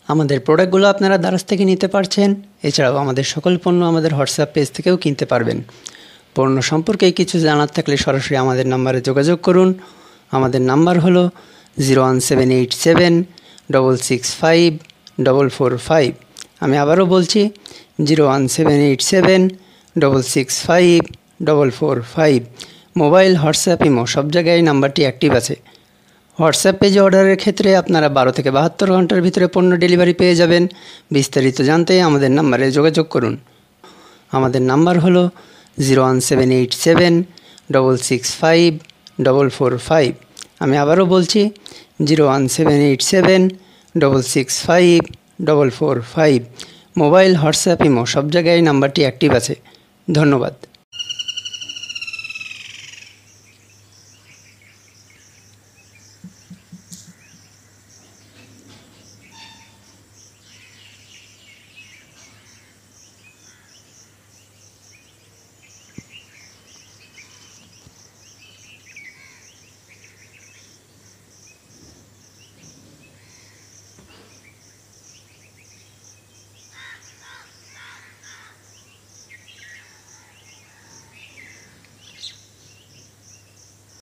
আমাদের প্রোডাক্টগুলো আপনারা দারাজ থেকে নিতে পারছেন। এছাড়াও আমাদের সকল পণ্য আমাদের হোয়াটসঅ্যাপ পেজ থেকেও কিনতে পারবেন। পণ্য সম্পর্কে কিছু জানার থাকলে সরাসরি আমাদের নাম্বারে যোগাযোগ করুন। আমাদের নাম্বার হলো 01787 665 445। আমি আবারও বলছি 01787 665 445। মোবাইল, হোয়াটসঅ্যাপ, ইমো সব জায়গায় নাম্বারটি অ্যাক্টিভ আছে। হোয়াটসঅ্যাপ পেজে অর্ডারের ক্ষেত্রে আপনারা 12 থেকে 72 ঘন্টার ভিতরে পণ্য ডেলিভারি পেয়ে যাবেন। বিস্তারিত জানতে আমাদের নাম্বারে যোগাযোগ করুন। আমাদের নাম্বার হলো 01787 665 445। আমি আবারও বলছি 01787 665 445। মোবাইল, হোয়াটসঅ্যাপ, ইমো সব জায়গায় নাম্বারটি অ্যাক্টিভ আছে। ধন্যবাদ।